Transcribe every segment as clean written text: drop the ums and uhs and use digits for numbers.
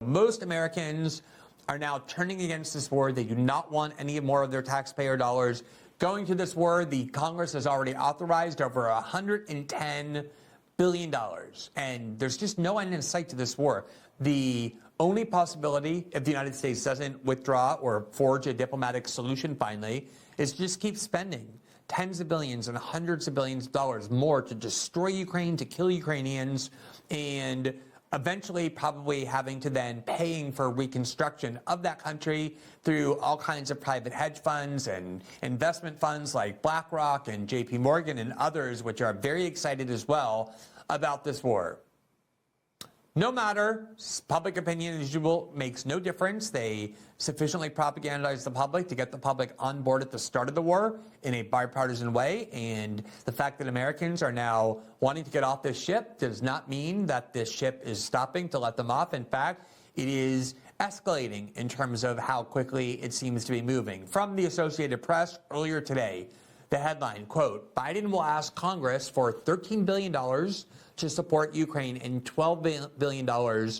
Most Americans are now turning against this war. They do not want any more of their taxpayer dollars going to this war. The Congress has already authorized over $110 billion, and there's just no end in sight to this war. The only possibility, if the United States doesn't withdraw or forge a diplomatic solution finally, is just keep spending tens of billions and hundreds of billions of dollars more to destroy Ukraine, to kill Ukrainians, and eventually probably having to then paying for reconstruction of that country through all kinds of private hedge funds and investment funds like BlackRock and JP Morgan and others, which are very excited as well about this war. No matter, public opinion, as usual, makes no difference. They sufficiently propagandize the public to get the public on board at the start of the war in a bipartisan way. And the fact that Americans are now wanting to get off this ship does not mean that this ship is stopping to let them off. In fact, it is escalating in terms of how quickly it seems to be moving. From the Associated Press earlier today, the headline, quote, Biden will ask Congress for $13 billion to support Ukraine and $12 billion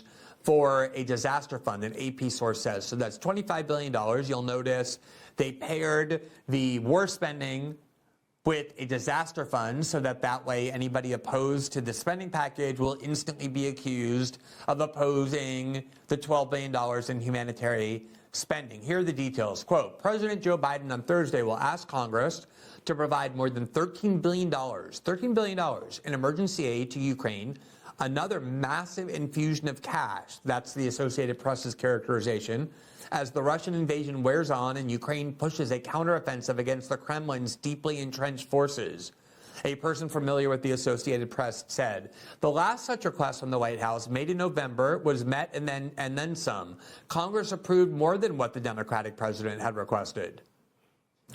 for a disaster fund, an AP source says. So that's $25 billion. You'll notice they paired the war spending with a disaster fund so that way anybody opposed to the spending package will instantly be accused of opposing the $12 billion in humanitarian spending. Here are the details. Quote, President Joe Biden on Thursday will ask Congress to provide more than $13 billion in emergency aid to Ukraine, another massive infusion of cash, that's the Associated Press's characterization, as the Russian invasion wears on and Ukraine pushes a counteroffensive against the Kremlin's deeply entrenched forces. A person familiar with the Associated Press said, the last such request from the White House, made in November, was met and then some. Congress approved more than what the Democratic president had requested.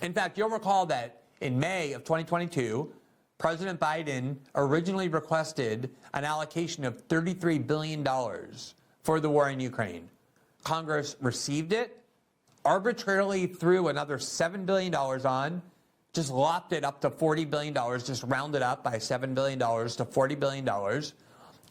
In fact, you'll recall that in May of 2022, President Biden originally requested an allocation of $33 billion for the war in Ukraine. Congress received it, arbitrarily threw another $7 billion on, just lopped it up to $40 billion, just rounded up by $7 billion to $40 billion.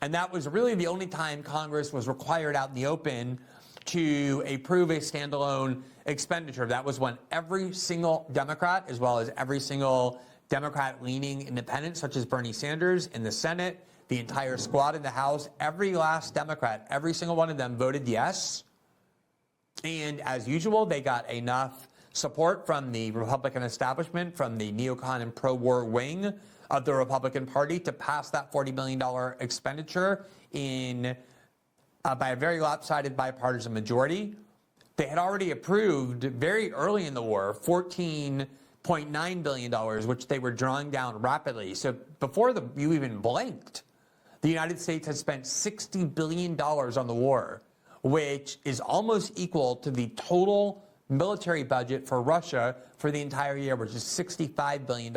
And that was really the only time Congress was required out in the open to approve a standalone expenditure. That was when every single Democrat, as well as every single Democrat-leaning independent, such as Bernie Sanders in the Senate, the entire squad in the House, every last Democrat, every single one of them voted yes. And as usual, they got enough support from the Republican establishment, from the neocon and pro-war wing of the Republican Party to pass that $40 billion expenditure in by a very lopsided bipartisan majority. They had already approved very early in the war $14.9 billion, which they were drawing down rapidly. So before you even blinked, the United States had spent $60 billion on the war, which is almost equal to the total military budget for Russia for the entire year, which is $65 billion.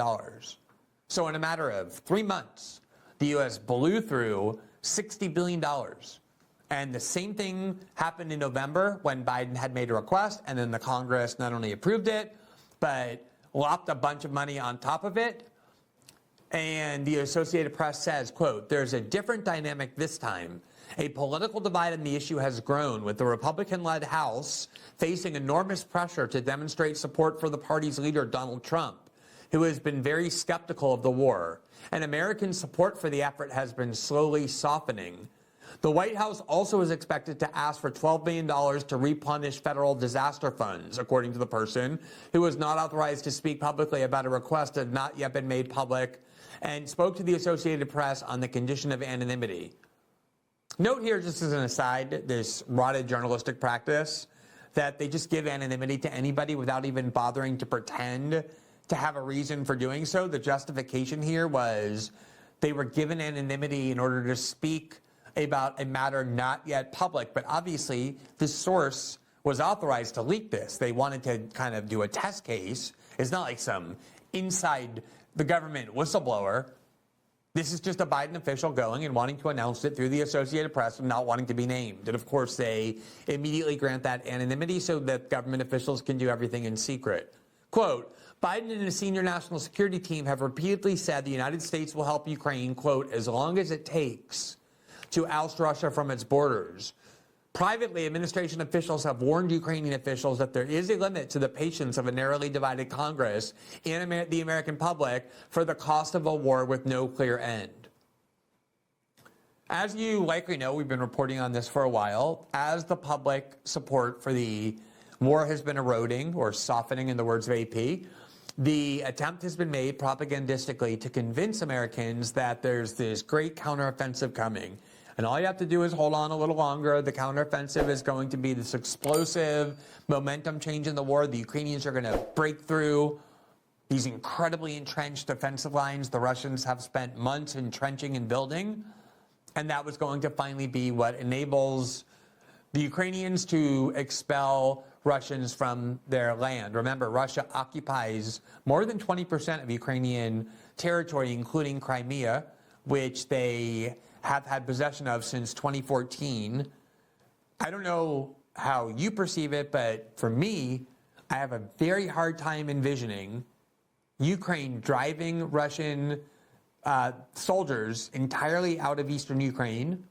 So in a matter of 3 months, the U.S. blew through $60 billion. And the same thing happened in November when Biden had made a request, and then the Congress not only approved it, but lopped a bunch of money on top of it. And the Associated Press says, quote, there's a different dynamic this time. A political divide on the issue has grown, with the Republican-led House facing enormous pressure to demonstrate support for the party's leader, Donald Trump, who has been very skeptical of the war. And American support for the effort has been slowly softening. The White House also is expected to ask for $12 billion to replenish federal disaster funds, according to the person, who was not authorized to speak publicly about a request that had not yet been made public, and spoke to the Associated Press on the condition of anonymity. Note here, just as an aside, this rotted journalistic practice, that they just give anonymity to anybody without even bothering to pretend to have a reason for doing so. The justification here was they were given anonymity in order to speak about a matter not yet public, but obviously this source was authorized to leak this. They wanted to kind of do a test case. It's not like some inside the government whistleblower. This is just a Biden official going and wanting to announce it through the Associated Press and not wanting to be named. And of course, they immediately grant that anonymity so that government officials can do everything in secret. Quote, Biden and his senior national security team have repeatedly said the United States will help Ukraine, quote, as long as it takes to oust Russia from its borders. Privately, administration officials have warned Ukrainian officials that there is a limit to the patience of a narrowly divided Congress and the American public for the cost of a war with no clear end. As you likely know, we've been reporting on this for a while. As the public support for the war has been eroding or softening, in the words of AP, the attempt has been made propagandistically to convince Americans that there's this great counteroffensive coming. And all you have to do is hold on a little longer. The counteroffensive is going to be this explosive momentum change in the war. The Ukrainians are going to break through these incredibly entrenched defensive lines the Russians have spent months entrenching and building. And that was going to finally be what enables the Ukrainians to expel Russians from their land. Remember, Russia occupies more than 20% of Ukrainian territory, including Crimea, which they have had possession of since 2014. I don't know how you perceive it, but for me, I have a very hard time envisioning Ukraine driving Russian soldiers entirely out of eastern Ukraine.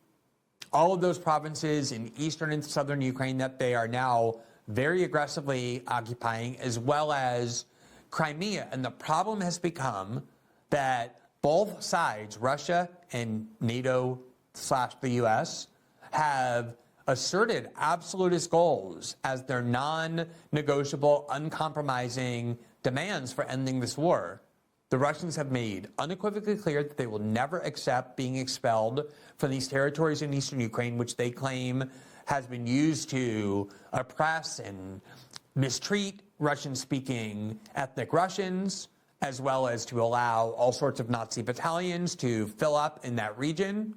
All of those provinces in eastern and southern Ukraine that they are now very aggressively occupying, as well as Crimea. And the problem has become that both sides, Russia and NATO / the US, have asserted absolutist goals as their non-negotiable, uncompromising demands for ending this war. The Russians have made unequivocally clear that they will never accept being expelled from these territories in eastern Ukraine, which they claim has been used to oppress and mistreat Russian-speaking ethnic Russians, as well as to allow all sorts of Nazi battalions to fill up in that region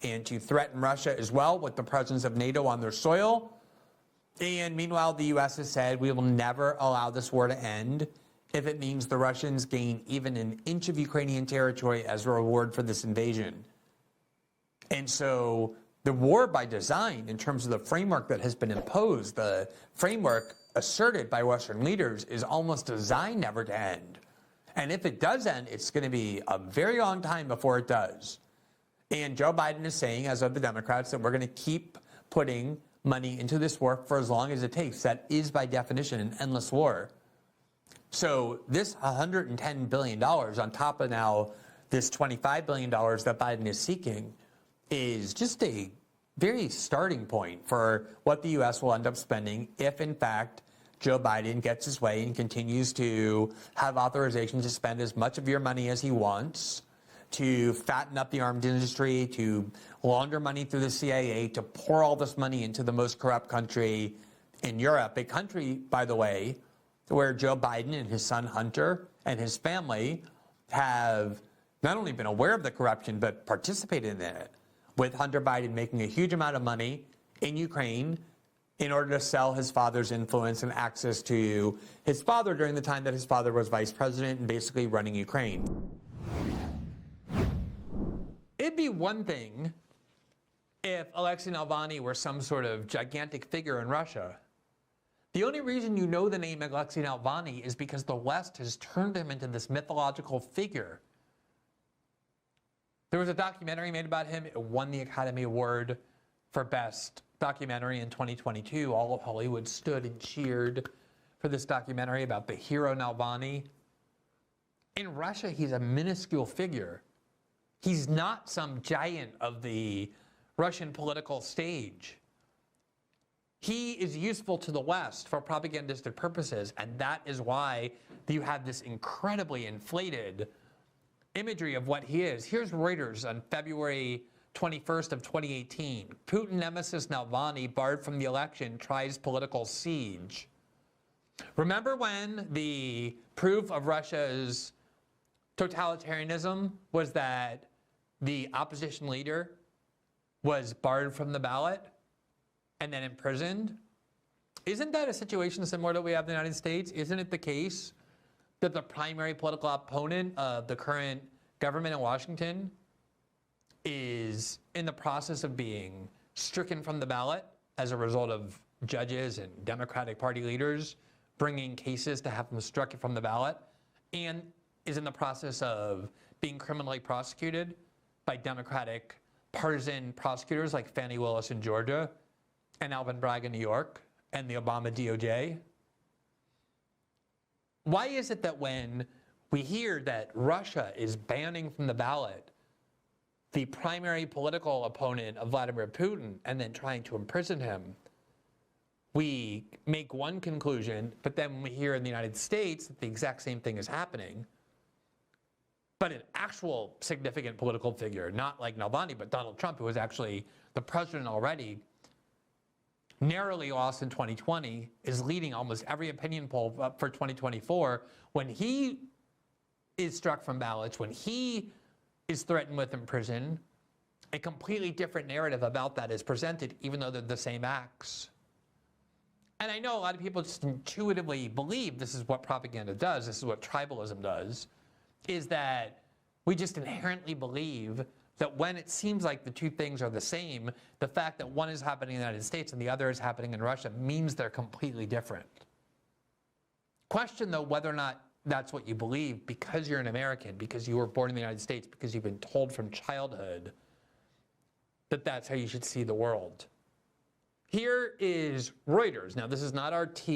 and to threaten Russia as well with the presence of NATO on their soil. And meanwhile, the U.S. has said we will never allow this war to end if it means the Russians gain even an inch of Ukrainian territory as a reward for this invasion. And so the war by design, in terms of the framework that has been imposed, the framework asserted by Western leaders, is almost designed never to end. And if it does end, it's going to be a very long time before it does. And Joe Biden is saying, as of the Democrats, that we're going to keep putting money into this war for as long as it takes. That is, by definition, an endless war. So this $110 billion on top of now this $25 billion that Biden is seeking is just a very starting point for what the U.S. will end up spending if, in fact, Joe Biden gets his way and continues to have authorization to spend as much of your money as he wants, to fatten up the arms industry, to launder money through the CIA, to pour all this money into the most corrupt country in Europe, a country, by the way, where Joe Biden and his son Hunter and his family have not only been aware of the corruption, but participated in it, with Hunter Biden making a huge amount of money in Ukraine in order to sell his father's influence and access to his father during the time that his father was vice president and basically running Ukraine. It'd be one thing if Alexei Navalny were some sort of gigantic figure in Russia. The only reason you know the name Alexei Navalny is because the West has turned him into this mythological figure. There was a documentary made about him. It won the Academy Award for Best Documentary in 2022. All of Hollywood stood and cheered for this documentary about the hero Navalny. In Russia, he's a minuscule figure. He's not some giant of the Russian political stage. He is useful to the West for propagandistic purposes, and that is why you have this incredibly inflated imagery of what he is. Here's Reuters on February 21st of 2018. Putin nemesis Navalny, barred from the election, tries political siege. Remember when the proof of Russia's totalitarianism was that the opposition leader was barred from the ballot and then imprisoned? Isn't that a situation similar to what we have in the United States? Isn't it the case that the primary political opponent of the current government in Washington is in the process of being stricken from the ballot as a result of judges and Democratic Party leaders bringing cases to have them struck from the ballot, and is in the process of being criminally prosecuted by Democratic partisan prosecutors like Fani Willis in Georgia, and Alvin Bragg in New York and the Obama DOJ? Why is it that when we hear that Russia is banning from the ballot the primary political opponent of Vladimir Putin and then trying to imprison him, we make one conclusion, but then when we hear in the United States that the exact same thing is happening, but an actual significant political figure, not like Navalny, but Donald Trump, who was actually the president already, narrowly lost in 2020, is leading almost every opinion poll for 2024. When he is struck from ballots, when he is threatened with imprison, a completely different narrative about that is presented, even though they're the same acts. And I know a lot of people just intuitively believe this is what propaganda does, this is what tribalism does, is that we just inherently believe that when it seems like the two things are the same, the fact that one is happening in the United States and the other is happening in Russia means they're completely different. Question, though, whether or not that's what you believe because you're an American, because you were born in the United States, because you've been told from childhood that that's how you should see the world. Here is Reuters. Now, this is not RT,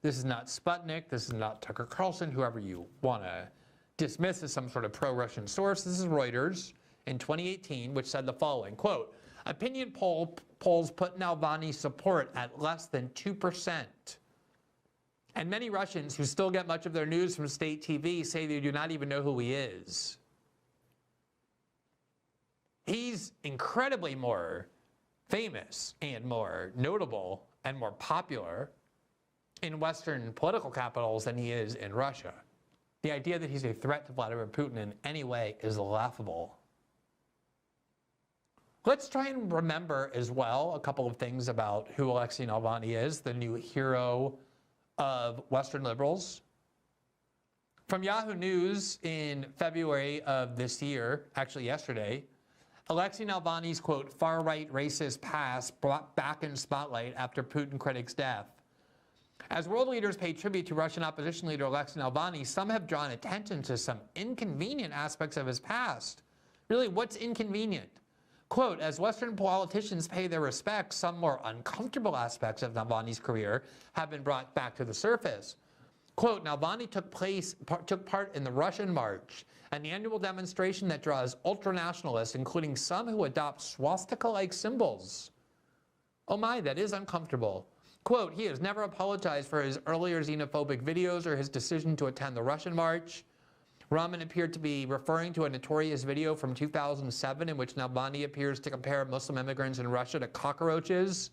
this is not Sputnik, this is not Tucker Carlson, whoever you want to dismiss as some sort of pro-Russian source. This is Reuters in 2018, which said the following, quote, opinion polls put Navalny's support at less than 2%. And many Russians who still get much of their news from state TV say they do not even know who he is. He's incredibly more famous and more notable and more popular in Western political capitals than he is in Russia. The idea that he's a threat to Vladimir Putin in any way is laughable. Let's try and remember as well a couple of things about who Alexei Navalny is, the new hero of Western liberals. From Yahoo News in February of this year, actually yesterday, Alexei Navalny's, quote, far-right racist past brought back in spotlight after Putin critics' death. As world leaders pay tribute to Russian opposition leader Alexei Navalny, some have drawn attention to some inconvenient aspects of his past. Really, what's inconvenient? Quote, as Western politicians pay their respects, some more uncomfortable aspects of Navalny's career have been brought back to the surface. Quote, Navalny took part in the Russian March, an annual demonstration that draws ultranationalists, including some who adopt swastika-like symbols. Oh my, that is uncomfortable. Quote, he has never apologized for his earlier xenophobic videos or his decision to attend the Russian March. Rahman appeared to be referring to a notorious video from 2007 in which Navalny appears to compare Muslim immigrants in Russia to cockroaches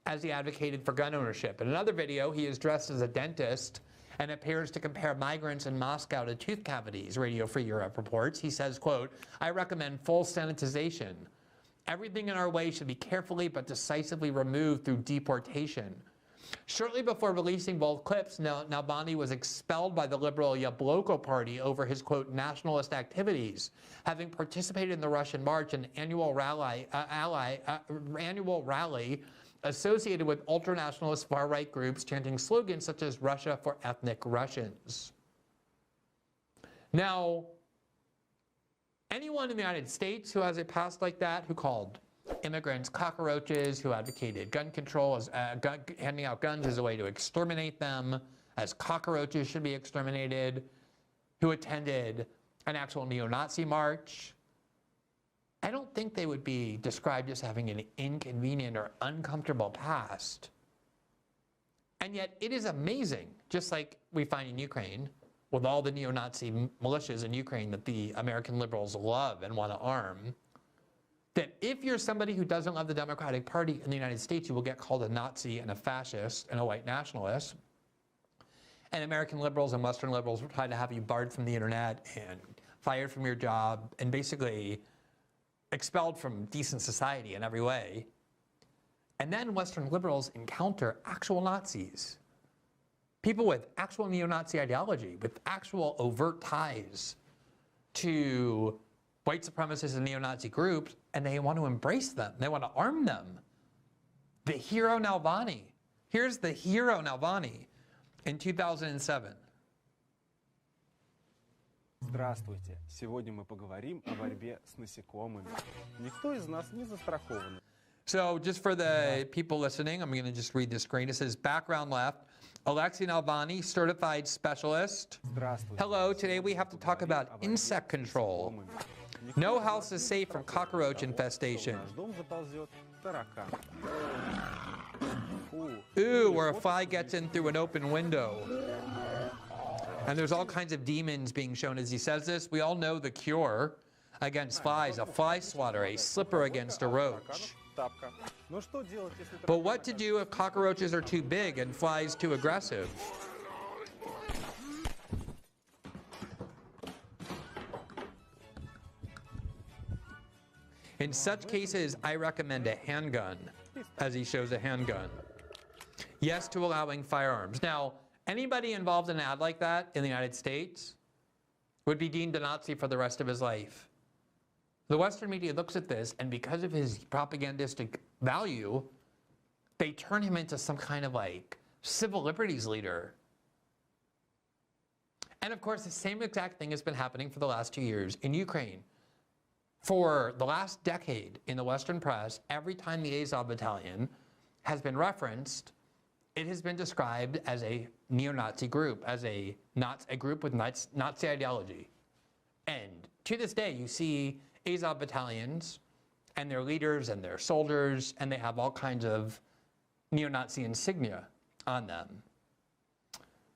as he advocated for gun ownership. In another video, he is dressed as a dentist and appears to compare migrants in Moscow to tooth cavities, Radio Free Europe reports. He says, quote, I recommend full sanitization. Everything in our way should be carefully but decisively removed through deportation. Shortly before releasing both clips, Navalny was expelled by the liberal Yabloko party over his, quote, nationalist activities, having participated in the Russian March, an annual rally associated with ultranationalist far-right groups chanting slogans such as Russia for ethnic Russians. Now, anyone in the United States who has a past like that, who called immigrants cockroaches, who advocated gun control, as handing out guns as a way to exterminate them, as cockroaches should be exterminated, who attended an actual neo-Nazi march, I don't think they would be described as having an inconvenient or uncomfortable past. And yet it is amazing, just like we find in Ukraine, with all the neo-Nazi militias in Ukraine that the American liberals love and want to arm, that if you're somebody who doesn't love the Democratic Party in the United States, you will get called a Nazi and a fascist and a white nationalist. And American liberals and Western liberals will try to have you barred from the internet and fired from your job and basically expelled from decent society in every way. And then Western liberals encounter actual Nazis, people with actual neo-Nazi ideology, with actual overt ties to white supremacist and neo-Nazi groups, and they want to embrace them. They want to arm them. The hero Navalny. Here's the hero Navalny in 2007. Здравствуйте! Сегодня мы поговорим о борьбе с насекомыми. Никто из нас не застрахован. So just for the people listening, I'm going to just read the screen. It says, background left, Alexei Navalny, certified specialist. Hello, today we have to talk about insect control. No house is safe from cockroach infestation. Ooh, where a fly gets in through an open window. And there's all kinds of demons being shown as he says this. We all know the cure against flies, a fly swatter, a slipper against a roach. But what to do if cockroaches are too big and flies too aggressive? In such cases, I recommend a handgun, as he shows a handgun. Yes to allowing firearms. Now, anybody involved in an ad like that in the United States would be deemed a Nazi for the rest of his life. The Western media looks at this, and because of his propagandistic value, they turn him into some kind of like civil liberties leader. And of course, the same exact thing has been happening for the last 2 years in Ukraine. For the last decade in the Western press, every time the Azov Battalion has been referenced, it has been described as a neo-Nazi group, as a group with Nazi ideology. And to this day, you see Azov battalions and their leaders and their soldiers, and they have all kinds of neo-Nazi insignia on them.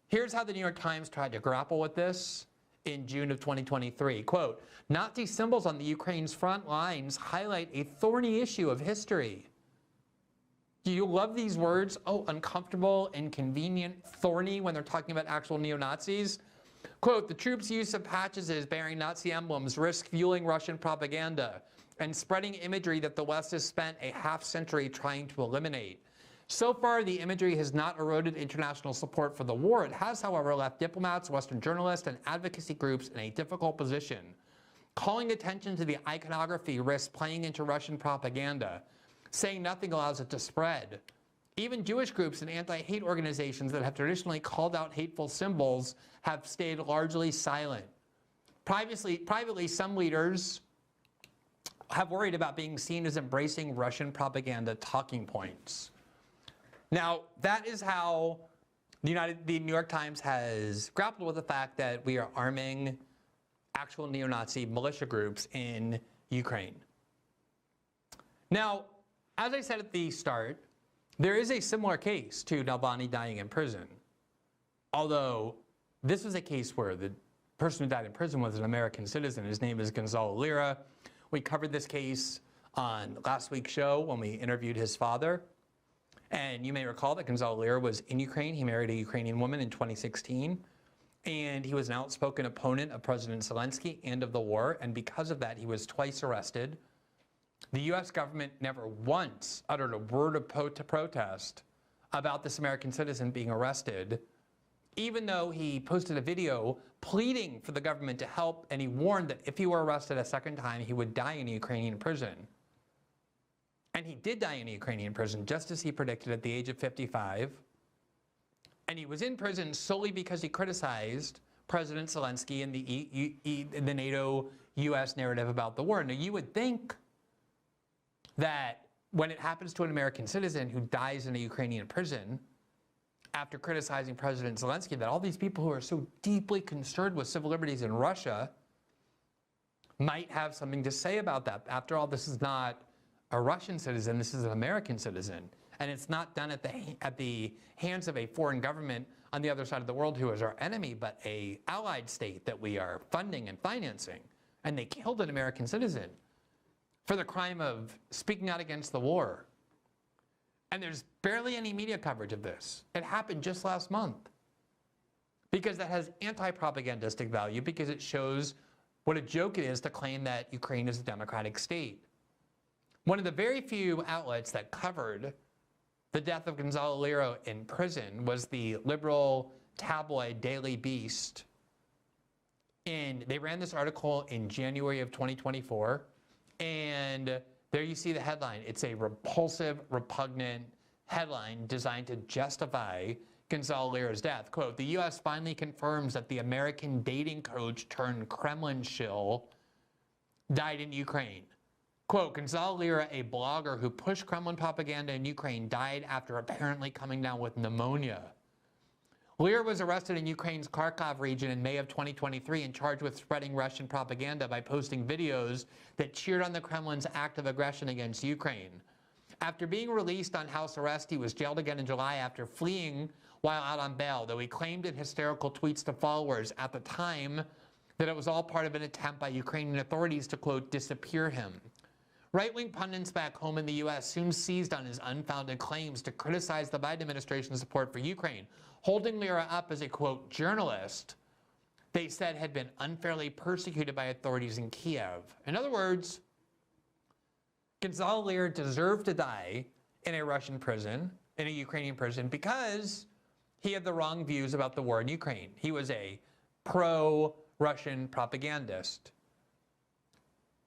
Here's how the New York Times tried to grapple with this in June of 2023. Quote, Nazi symbols on the Ukraine's front lines highlight a thorny issue of history. Do you love these words? Oh, uncomfortable, inconvenient, thorny, when they're talking about actual neo-Nazis? Quote, the troops' use of patches bearing Nazi emblems risk fueling Russian propaganda and spreading imagery that the West has spent a half-century trying to eliminate. So far, the imagery has not eroded international support for the war. It has, however, left diplomats, Western journalists, and advocacy groups in a difficult position. Calling attention to the iconography risks playing into Russian propaganda. Saying nothing allows it to spread. Even Jewish groups and anti-hate organizations that have traditionally called out hateful symbols have stayed largely silent. Privately, some leaders have worried about being seen as embracing Russian propaganda talking points. Now, that is how the New York Times has grappled with the fact that we are arming actual neo-Nazi militia groups in Ukraine. Now, as I said at the start, there is a similar case to Navalny dying in prison. Although this was a case where the person who died in prison was an American citizen. His name is Gonzalo Lira. We covered this case on last week's show when we interviewed his father. And you may recall that Gonzalo Lira was in Ukraine. He married a Ukrainian woman in 2016. And he was an outspoken opponent of President Zelensky and of the war. And because of that, he was twice arrested. The U.S. government never once uttered a word of protest about this American citizen being arrested, even though he posted a video pleading for the government to help, and he warned that if he were arrested a second time, he would die in a Ukrainian prison. And he did die in a Ukrainian prison, just as he predicted at the age of 55. And he was in prison solely because he criticized President Zelensky and the NATO U.S. narrative about the war. Now, you would think that when it happens to an American citizen who dies in a Ukrainian prison after criticizing President Zelensky, that all these people who are so deeply concerned with civil liberties in Russia might have something to say about that. After all, this is not a Russian citizen, this is an American citizen. And it's not done at the hands of a foreign government on the other side of the world who is our enemy, but an allied state that we are funding and financing. And they killed an American citizen for the crime of speaking out against the war. And there's barely any media coverage of this. It happened just last month. Because that has anti-propagandistic value, because it shows what a joke it is to claim that Ukraine is a democratic state. One of the very few outlets that covered the death of Gonzalo Lira in prison was the liberal tabloid Daily Beast. And they ran this article in January of 2024. And there you see the headline. It's a repulsive, repugnant headline designed to justify Gonzalo Lira's death. Quote, the U.S. finally confirms that the American dating coach turned Kremlin shill died in Ukraine. Quote, Gonzalo Lira, a blogger who pushed Kremlin propaganda in Ukraine, died after apparently coming down with pneumonia. Lira was arrested in Ukraine's Kharkov region in May of 2023 and charged with spreading Russian propaganda by posting videos that cheered on the Kremlin's act of aggression against Ukraine. After being released on house arrest, he was jailed again in July after fleeing while out on bail, though he claimed in hysterical tweets to followers at the time that it was all part of an attempt by Ukrainian authorities to, quote, disappear him. Right-wing pundits back home in the U.S. soon seized on his unfounded claims to criticize the Biden administration's support for Ukraine, holding Lira up as a, quote, journalist they said had been unfairly persecuted by authorities in Kiev. In other words, Gonzalo Lira deserved to die in a Russian prison, in a Ukrainian prison, because he had the wrong views about the war in Ukraine. He was a pro-Russian propagandist,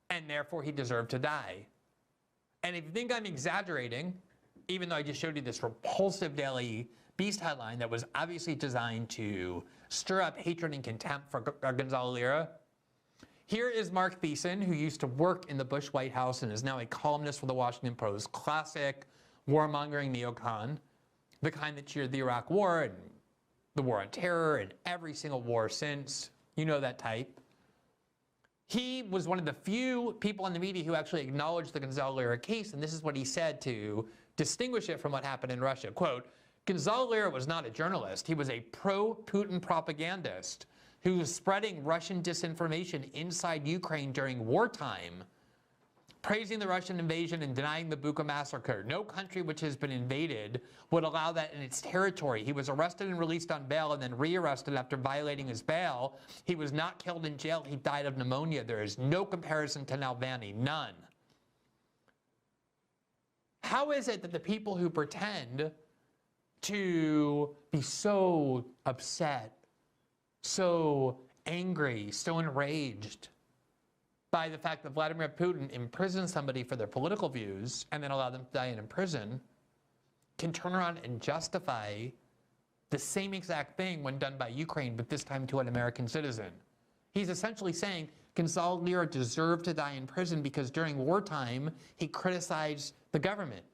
and therefore he deserved to die. And if you think I'm exaggerating, even though I just showed you this repulsive Daily Beast headline that was obviously designed to stir up hatred and contempt for Gonzalo Lira, here is Mark Thiessen, who used to work in the Bush White House and is now a columnist for the Washington Post, classic warmongering neocon, the kind that cheered the Iraq War and the war on terror and every single war since. You know that type. He was one of the few people in the media who actually acknowledged the Gonzalo Lira case, and this is what he said to distinguish it from what happened in Russia. Quote, Gonzalo Lira was not a journalist. He was a pro-Putin propagandist who was spreading Russian disinformation inside Ukraine during wartime, praising the Russian invasion and denying the Bucha massacre. No country which has been invaded would allow that in its territory. He was arrested and released on bail and then rearrested after violating his bail. He was not killed in jail. He died of pneumonia. There is no comparison to Navalny, none. How is it that the people who pretend to be so upset, so angry, so enraged by the fact that Vladimir Putin imprisoned somebody for their political views and then allowed them to die in prison, can turn around and justify the same exact thing when done by Ukraine, but this time to an American citizen? He's essentially saying Gonzalo Lira deserved to die in prison because during wartime, he criticized the government.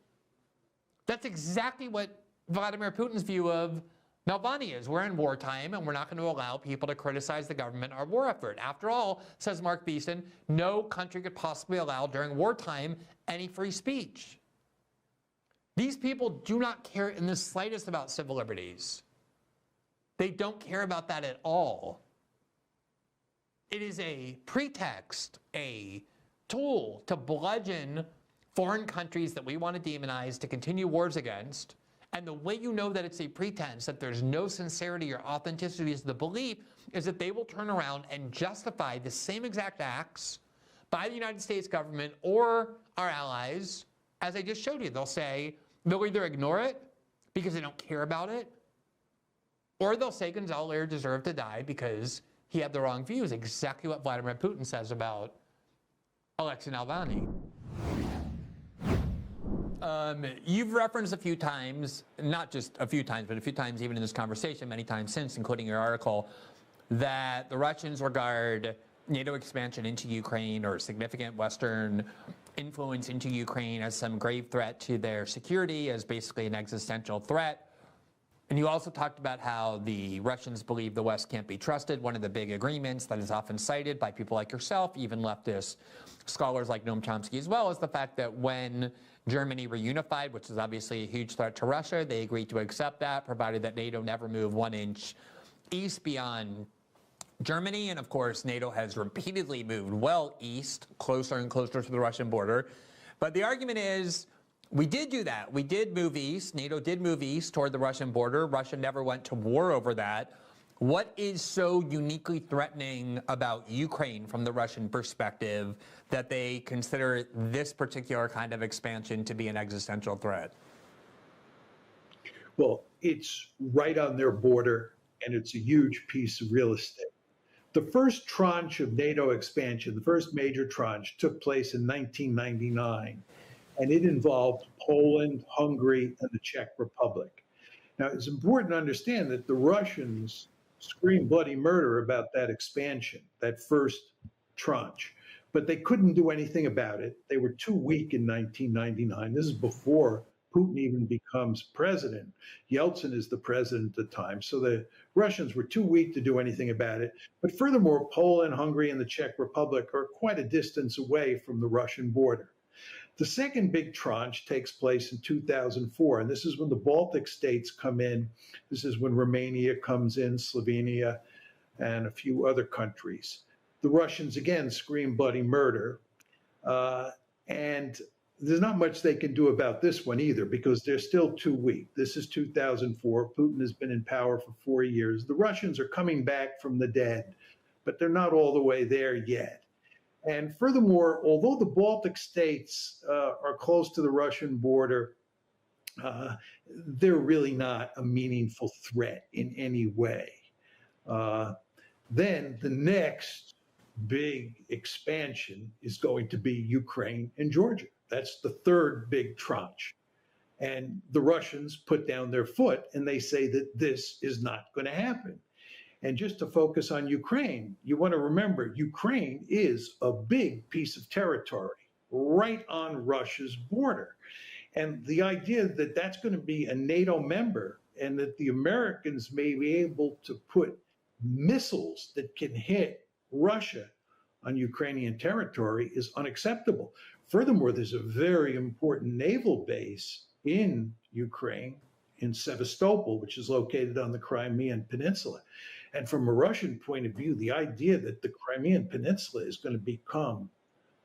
That's exactly what Vladimir Putin's view of Navalny is. We're in wartime, and we're not going to allow people to criticize the government or war effort. After all, says Mark Thiessen, no country could possibly allow during wartime any free speech. These people do not care in the slightest about civil liberties. They don't care about that at all. It is a pretext, a tool to bludgeon foreign countries that we want to demonize, to continue wars against. And the way you know that it's a pretense, that there's no sincerity or authenticity to the belief, is that they will turn around and justify the same exact acts by the United States government or our allies, as I just showed you. They'll say, they'll either ignore it because they don't care about it, or they'll say Gonzalo Lira deserved to die because he had the wrong views, exactly what Vladimir Putin says about Alexei Navalny. You've referenced a few times, not just a few times, but a few times even in this conversation, many times since, including your article, that the Russians regard NATO expansion into Ukraine or significant Western influence into Ukraine as some grave threat to their security, as basically an existential threat. And you also talked about how the Russians believe the West can't be trusted. One of the big agreements that is often cited by people like yourself, even leftist scholars like Noam Chomsky as well, is the fact that when Germany reunified, which is obviously a huge threat to Russia, they agreed to accept that, provided that NATO never moved 1 inch east beyond Germany. And of course, NATO has repeatedly moved well east, closer and closer to the Russian border. But the argument is, we did do that. We did move east. NATO did move east toward the Russian border. Russia never went to war over that. What is so uniquely threatening about Ukraine from the Russian perspective that they consider this particular kind of expansion to be an existential threat? Well, it's right on their border, and it's a huge piece of real estate. The first tranche of NATO expansion, the first major tranche, took place in 1999. And it involved Poland, Hungary, and the Czech Republic. Now, it's important to understand that the Russians screamed bloody murder about that expansion, that first tranche. but they couldn't do anything about it. They were too weak in 1999. This is before Putin even becomes president. Yeltsin is the president at the time. So the Russians were too weak to do anything about it. But furthermore, Poland, Hungary, and the Czech Republic are quite a distance away from the Russian border. The second big tranche takes place in 2004, and this is when the Baltic states come in. This is when Romania comes in, Slovenia, and a few other countries. The Russians, again, scream bloody murder. And there's not much they can do about this one either, because they're still too weak. This is 2004. Putin has been in power for 4 years. The Russians are coming back from the dead, but they're not all the way there yet. And furthermore, although the Baltic states are close to the Russian border, they're really not a meaningful threat in any way. Then the next big expansion is going to be Ukraine and Georgia. That's the third big tranche. And the Russians put down their foot and they say that this is not going to happen. And just to focus on Ukraine, you want to remember Ukraine is a big piece of territory right on Russia's border. And the idea that that's going to be a NATO member and that the Americans may be able to put missiles that can hit Russia on Ukrainian territory is unacceptable. Furthermore, there's a very important naval base in Ukraine, in Sevastopol, which is located on the Crimean Peninsula. And from a Russian point of view, the idea that the Crimean Peninsula is going to become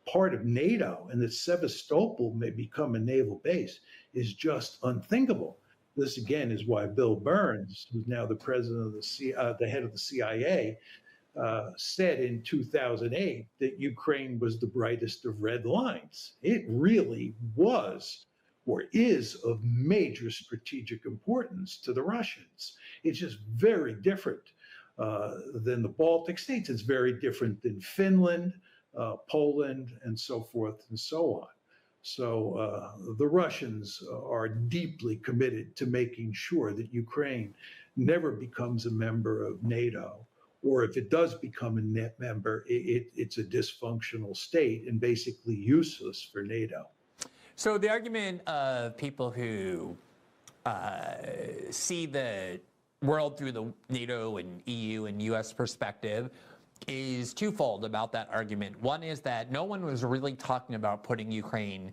part of NATO and that Sevastopol may become a naval base is just unthinkable. This, again, is why Bill Burns, who's now the president of the head of the CIA, said in 2008 that Ukraine was the brightest of red lines. It really was or is of major strategic importance to the Russians. It's just very different than the Baltic states. It's very different than Finland, Poland, and so forth and so on. So the Russians are deeply committed to making sure that Ukraine never becomes a member of NATO, or if it does become a net member, it's a dysfunctional state and basically useless for NATO. So the argument of people who see the world through the NATO and EU and US perspective is twofold about that argument. One is that no one was really talking about putting Ukraine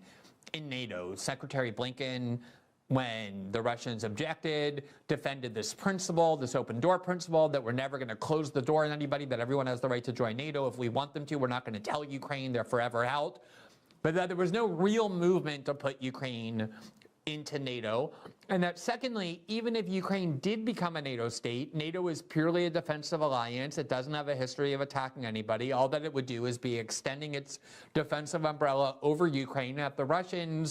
in NATO. Secretary Blinken, when the Russians objected, defended this principle, this open door principle, that we're never going to close the door on anybody, that everyone has the right to join NATO. If we want them to, we're not going to tell Ukraine they're forever out. But that there was no real movement to put Ukraine into NATO. And that secondly, even if Ukraine did become a NATO state, NATO is purely a defensive alliance. It doesn't have a history of attacking anybody. All that it would do is be extending its defensive umbrella over Ukraine. At the Russian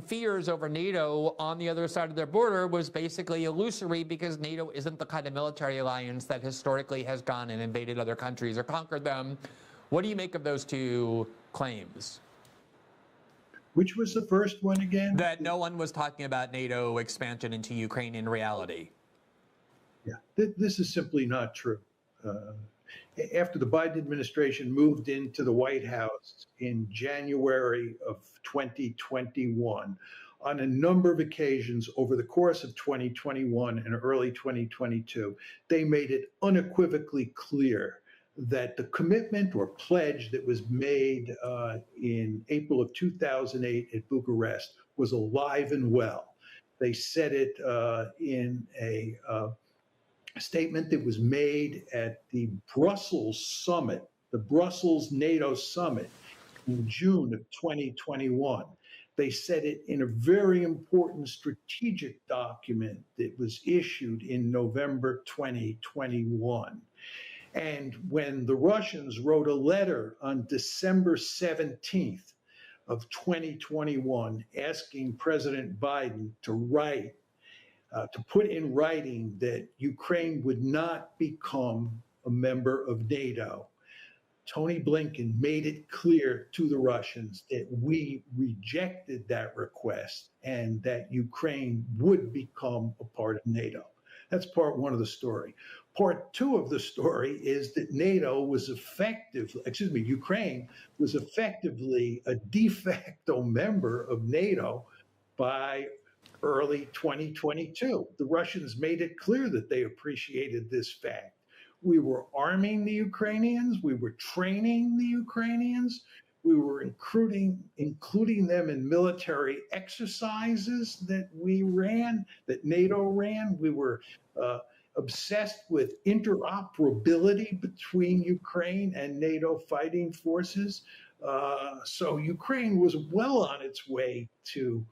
fears over NATO on the other side of their border was basically illusory, because NATO isn't the kind of military alliance that historically has gone and invaded other countries or conquered them. What do you make of those two claims? Which was the first one again? That no one was talking about NATO expansion into Ukraine in reality. Yeah, this is simply not true. After the Biden administration moved into the White House in January of 2021, on a number of occasions over the course of 2021 and early 2022, they made it unequivocally clear that the commitment or pledge that was made in April of 2008 at Bucharest was alive and well. They said it in a statement that was made at the Brussels summit, the Brussels NATO summit in June of 2021. They said it in a very important strategic document that was issued in November 2021. And when the Russians wrote a letter on December 17th of 2021 asking President Biden to put in writing that Ukraine would not become a member of NATO, Tony Blinken made it clear to the Russians that we rejected that request and that Ukraine would become a part of NATO. That's part one of the story. Part two of the story is that Ukraine was effectively a de facto member of NATO by early 2022. The Russians made it clear that they appreciated this fact. We were arming the Ukrainians, we were training the Ukrainians, we were including them in military exercises that we ran, that NATO ran. We were obsessed with interoperability between Ukraine and NATO fighting forces. So Ukraine was well on its way to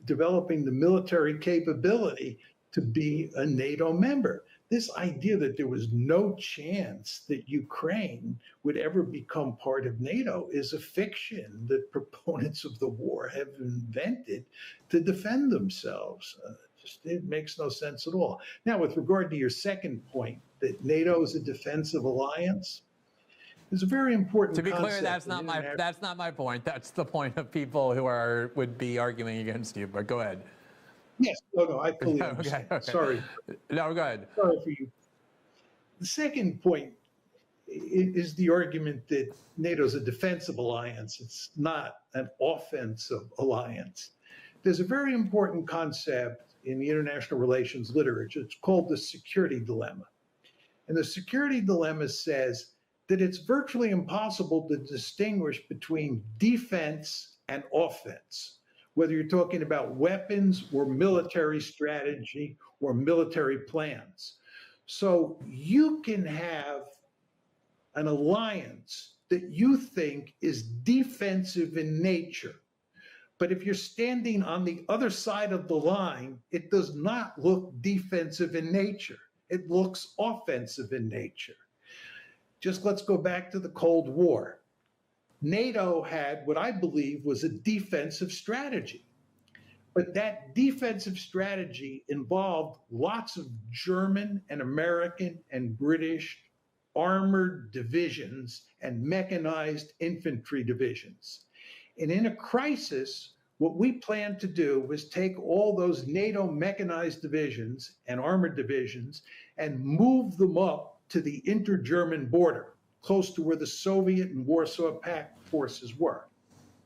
developing the military capability to be a NATO member. This idea that there was no chance that Ukraine would ever become part of NATO is a fiction that proponents of the war have invented to defend themselves. It makes no sense at all. Now, with regard to your second point, that NATO is a defensive alliance, it's a very important concept. To be clear, that's not my point. That's the point of people who would be arguing against you. But go ahead. Yes, no, I fully understand. Okay. Sorry. No, go ahead. Sorry for you. The second point is the argument that NATO is a defensive alliance. It's not an offensive alliance. There's a very important concept in the international relations literature. It's called the security dilemma. And the security dilemma says that it's virtually impossible to distinguish between defense and offense, whether you're talking about weapons or military strategy or military plans. So you can have an alliance that you think is defensive in nature, but if you're standing on the other side of the line, it does not look defensive in nature. It looks offensive in nature. Just let's go back to the Cold War. NATO had what I believe was a defensive strategy. But that defensive strategy involved lots of German and American and British armored divisions and mechanized infantry divisions. And in a crisis, what we planned to do was take all those NATO mechanized divisions and armored divisions and move them up to the inter-German border, close to where the Soviet and Warsaw Pact forces were.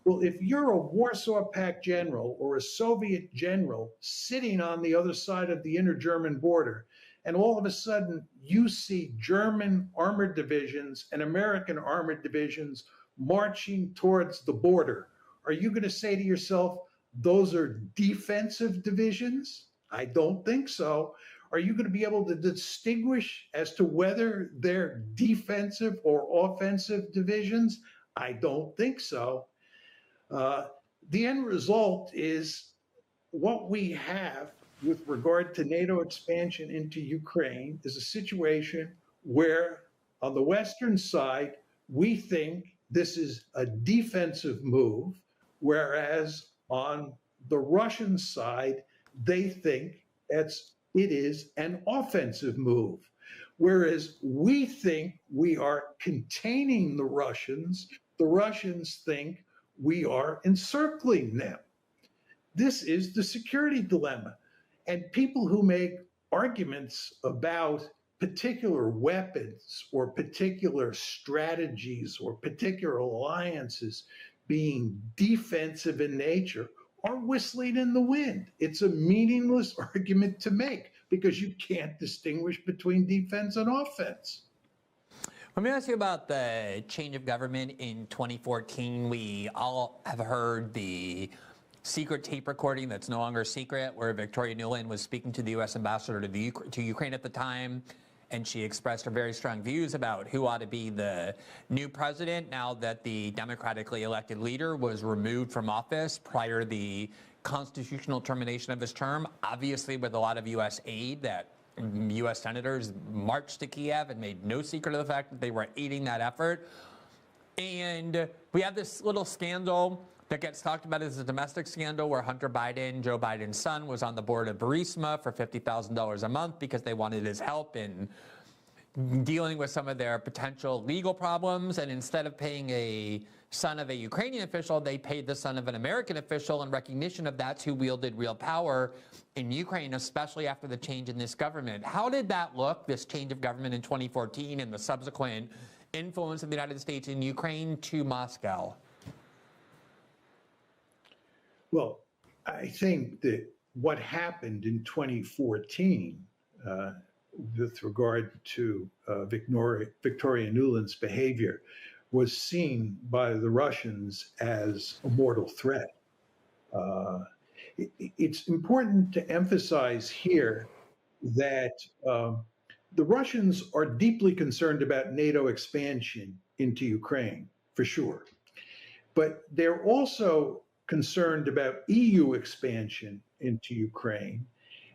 Well, if you're a Warsaw Pact general or a Soviet general sitting on the other side of the inter-German border, and all of a sudden you see German armored divisions and American armored divisions marching towards the border, are you going to say to yourself, those are defensive divisions? I don't think so. Are you going to be able to distinguish as to whether they're defensive or offensive divisions? I don't think so. The end result is what we have with regard to NATO expansion into Ukraine is a situation where on the Western side, we think this is a defensive move, whereas on the Russian side, they think it is an offensive move. Whereas we think we are containing the Russians think we are encircling them. This is the security dilemma. And people who make arguments about particular weapons or particular strategies or particular alliances being defensive in nature are whistling in the wind. It's a meaningless argument to make because you can't distinguish between defense and offense. Let me ask you about the change of government in 2014. We all have heard the secret tape recording that's no longer secret, where Victoria Nuland was speaking to the U.S. ambassador to Ukraine at the time, and she expressed her very strong views about who ought to be the new president now that the democratically elected leader was removed from office prior to the constitutional termination of his term, obviously with a lot of U.S. aid that U.S. senators marched to Kiev and made no secret of the fact that they were aiding that effort. And we have this little scandal that gets talked about as a domestic scandal where Hunter Biden, Joe Biden's son, was on the board of Burisma for $50,000 a month because they wanted his help in dealing with some of their potential legal problems. And instead of paying a son of a Ukrainian official, they paid the son of an American official in recognition of that's who wielded real power in Ukraine, especially after the change in this government. How did that look, this change of government in 2014 and the subsequent influence of the United States in Ukraine to Moscow? Well, I think that what happened in 2014 with regard to Victoria Nuland's behavior was seen by the Russians as a mortal threat. It's important to emphasize here that the Russians are deeply concerned about NATO expansion into Ukraine, for sure. But they're also concerned about EU expansion into Ukraine.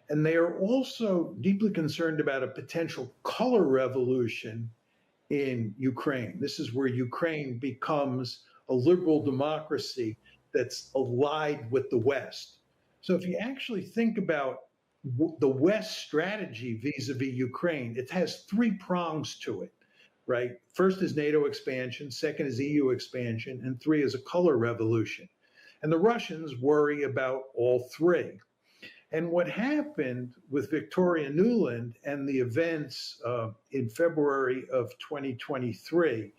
And they are also deeply concerned about a potential color revolution in Ukraine. This is where Ukraine becomes a liberal democracy that's allied with the West. So if you actually think about the West strategy vis-a-vis Ukraine, it has three prongs to it, right? First is NATO expansion, second is EU expansion, and three is a color revolution. And the Russians worry about all three. And what happened with Victoria Nuland and the events in February of 2023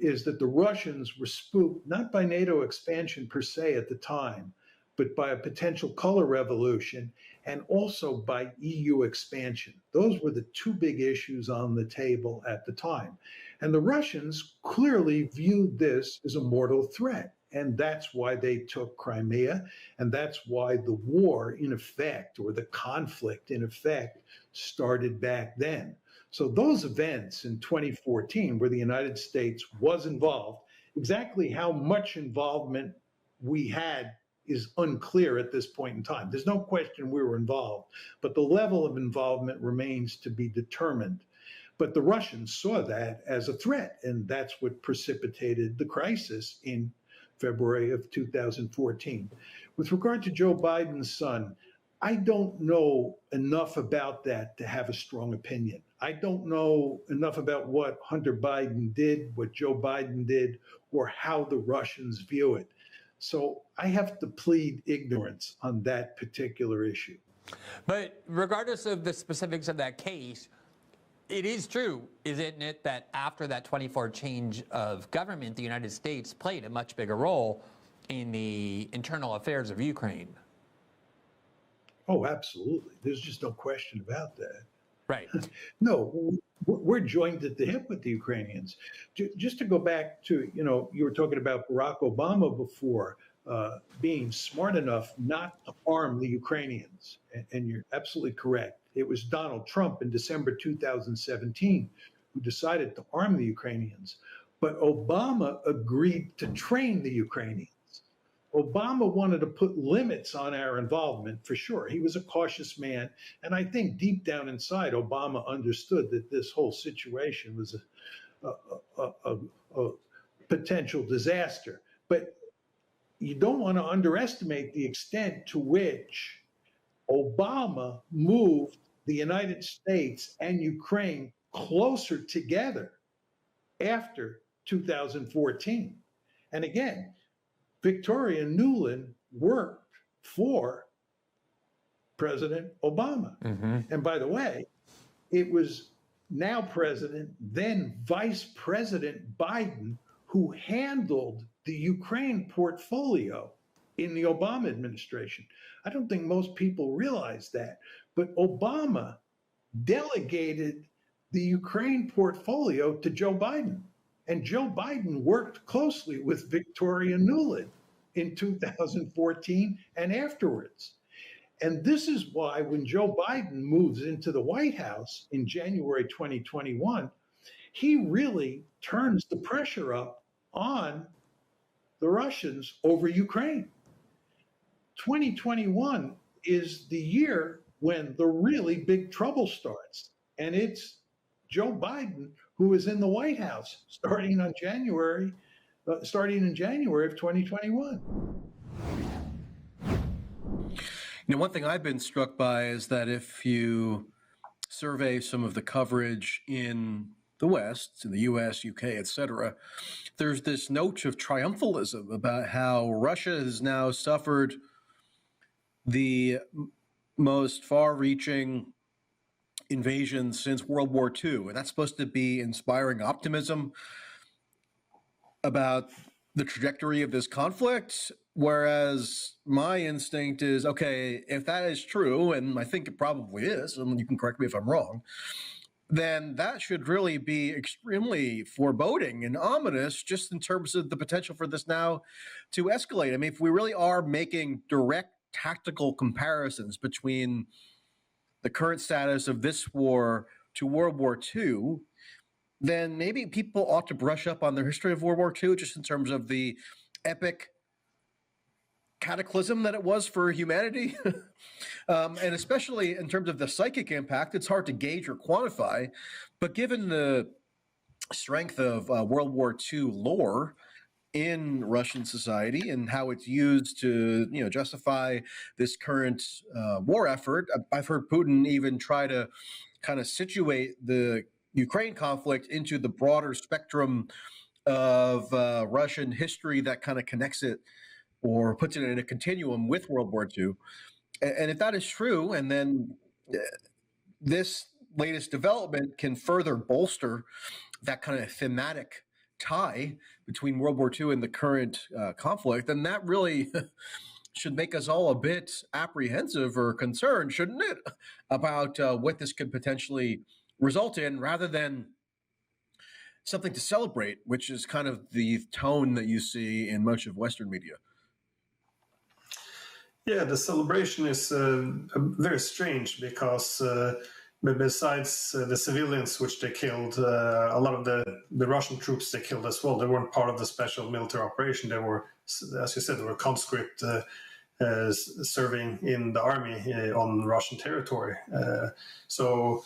is that the Russians were spooked, not by NATO expansion per se at the time, but by a potential color revolution and also by EU expansion. Those were the two big issues on the table at the time. And the Russians clearly viewed this as a mortal threat. And that's why they took Crimea. And that's why the war, in effect, or the conflict, in effect, started back then. So those events in 2014, where the United States was involved, exactly how much involvement we had is unclear at this point in time. There's no question we were involved, but the level of involvement remains to be determined. But the Russians saw that as a threat, and that's what precipitated the crisis in February of 2014. With regard to Joe Biden's son, I don't know enough about that to have a strong opinion. I don't know enough about what Hunter Biden did, what Joe Biden did, or how the Russians view it. So I have to plead ignorance on that particular issue. But regardless of the specifics of that case, it is true, isn't it, that after that 24 change of government, the United States played a much bigger role in the internal affairs of Ukraine? Oh, absolutely. There's just no question about that. Right. No, we're joined at the hip with the Ukrainians. Just to go back to, you were talking about Barack Obama before being smart enough not to arm the Ukrainians. And you're absolutely correct. It was Donald Trump in December 2017 who decided to arm the Ukrainians. But Obama agreed to train the Ukrainians. Obama wanted to put limits on our involvement, for sure. He was a cautious man. And I think deep down inside, Obama understood that this whole situation was a potential disaster. But you don't want to underestimate the extent to which Obama moved the United States and Ukraine closer together after 2014. And again, Victoria Nuland worked for President Obama. Mm-hmm. And by the way, it was now President, then Vice President Biden who handled the Ukraine portfolio in the Obama administration. I don't think most people realize that, but Obama delegated the Ukraine portfolio to Joe Biden. And Joe Biden worked closely with Victoria Nuland in 2014 and afterwards. And this is why when Joe Biden moves into the White House in January 2021, he really turns the pressure up on the Russians over Ukraine. 2021 is the year when the really big trouble starts. And it's Joe Biden who is in the White House starting in January of 2021. One thing I've been struck by is that if you survey some of the coverage in the West, in the US, UK, etc., there's this note of triumphalism about how Russia has now suffered the most far-reaching invasion since World War II. And that's supposed to be inspiring optimism about the trajectory of this conflict. Whereas my instinct is, okay, if that is true, and I think it probably is, and you can correct me if I'm wrong, then that should really be extremely foreboding and ominous just in terms of the potential for this now to escalate. I mean, if we really are making direct tactical comparisons between the current status of this war to World War II, then maybe people ought to brush up on their history of World War II just in terms of the epic cataclysm that it was for humanity. And especially in terms of the psychic impact, it's hard to gauge or quantify. But given the strength of World War II lore in Russian society and how it's used to, justify this current war effort, I've heard Putin even try to kind of situate the Ukraine conflict into the broader spectrum of Russian history that kind of connects it or puts it in a continuum with World War II. And if that is true, and then this latest development can further bolster that kind of thematic tie between World War II and the current conflict, then that really should make us all a bit apprehensive or concerned, shouldn't it, about what this could potentially result in, rather than something to celebrate, which is kind of the tone that you see in much of Western media. Yeah, the celebration is very strange because besides the civilians which they killed, a lot of the Russian troops they killed as well, they weren't part of the special military operation. They were, as you said, they were conscript serving in the army on Russian territory. So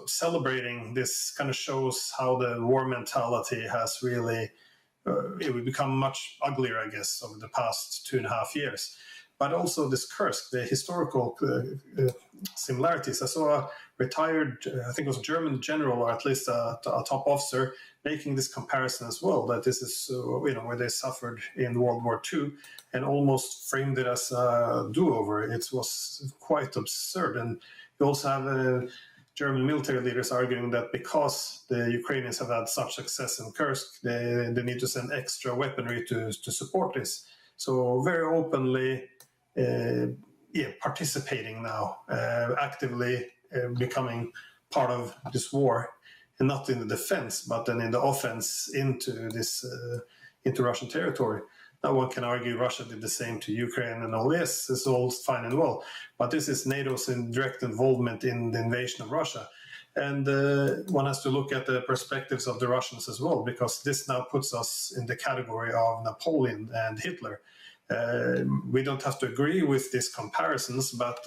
celebrating this kind of shows how the war mentality has really it would become much uglier, I guess, over the past 2.5 years. But also this Kursk, the historical similarities. I saw a retired, I think it was a German general, or at least a top officer, making this comparison as well, that this is where they suffered in World War II, and almost framed it as a do-over. It was quite absurd. And you also have German military leaders arguing that because the Ukrainians have had such success in Kursk, they need to send extra weaponry to support this. So very openly participating now, actively becoming part of this war, and not in the defense, but then in the offense into Russian territory. Now one can argue Russia did the same to Ukraine and all this. It's all fine and well, but this is NATO's direct involvement in the invasion of Russia. And one has to look at the perspectives of the Russians as well, because this now puts us in the category of Napoleon and Hitler. We don't have to agree with these comparisons, but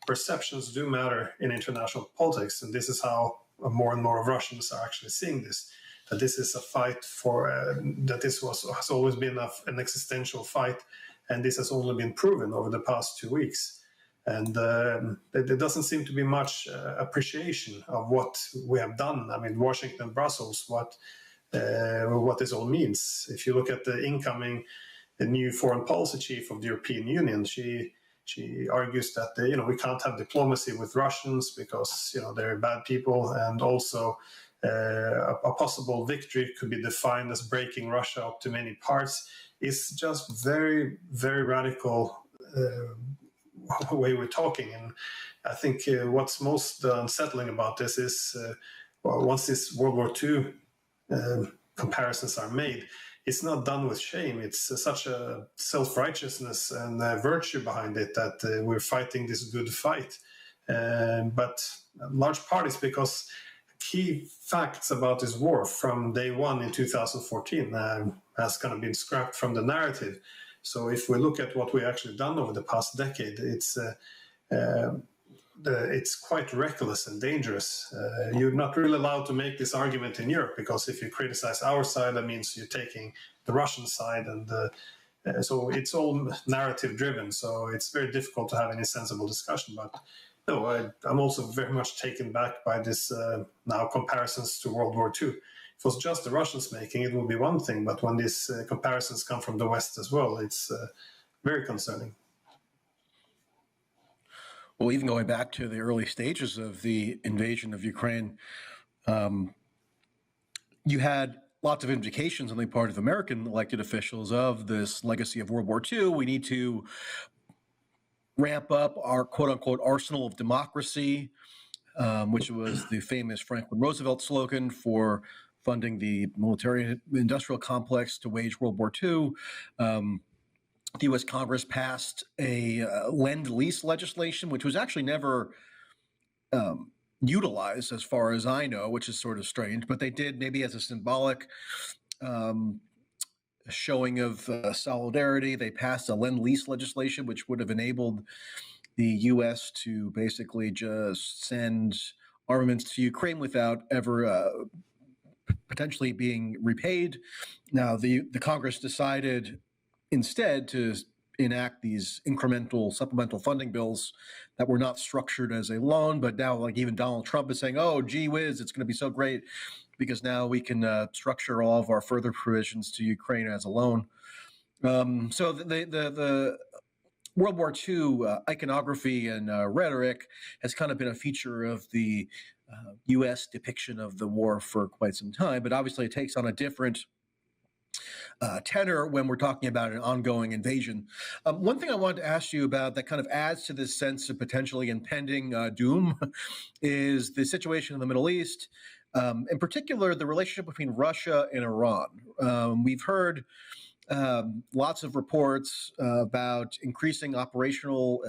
perceptions do matter in international politics. And this is how more and more of Russians are actually seeing this, that this is a fight for, that this has always been an existential fight. And this has only been proven over the past 2 weeks. And there doesn't seem to be much appreciation of what we have done. I mean, Washington, Brussels, what this all means. If you look at the new foreign policy chief of the European Union, she argues that we can't have diplomacy with Russians because they're bad people, and also a possible victory could be defined as breaking Russia up to many parts. It's just very, very radical way we're talking. And I think what's most unsettling about this is once this World War II comparisons are made, it's not done with shame. It's such a self-righteousness and virtue behind it that we're fighting this good fight. But a large part is because key facts about this war from day one in 2014 has kind of been scrapped from the narrative. So if we look at what we actually done over the past decade, it's quite reckless and dangerous. You're not really allowed to make this argument in Europe, because if you criticize our side, that means you're taking the Russian side, and so it's all narrative driven. So it's very difficult to have any sensible discussion. But No, I'm also very much taken back by this now comparisons to World War II. If it was just the Russians making it, would be one thing, but when these comparisons come from the West as well, it's very concerning. Well, even going back to the early stages of the invasion of Ukraine, you had lots of indications on the part of American elected officials of this legacy of World War II. We need to ramp up our quote-unquote arsenal of democracy, which was the famous Franklin Roosevelt slogan for funding the military-industrial complex to wage World War II. The U.S. Congress passed a lend-lease legislation, which was actually never utilized, as far as I know, which is sort of strange. But they did, maybe as a symbolic showing of solidarity. They passed a lend-lease legislation, which would have enabled the U.S. to basically just send armaments to Ukraine without ever potentially being repaid. Now, the Congress decided instead to enact these incremental supplemental funding bills that were not structured as a loan, but now like even Donald Trump is saying, oh, gee whiz, it's going to be so great because now we can structure all of our further provisions to Ukraine as a loan. So the World War II iconography and rhetoric has kind of been a feature of the U.S. depiction of the war for quite some time, but obviously it takes on a different tenor when we're talking about an ongoing invasion. One thing I wanted to ask you about that kind of adds to this sense of potentially impending doom is the situation in the Middle East, in particular, the relationship between Russia and Iran. We've heard lots of reports about increasing operational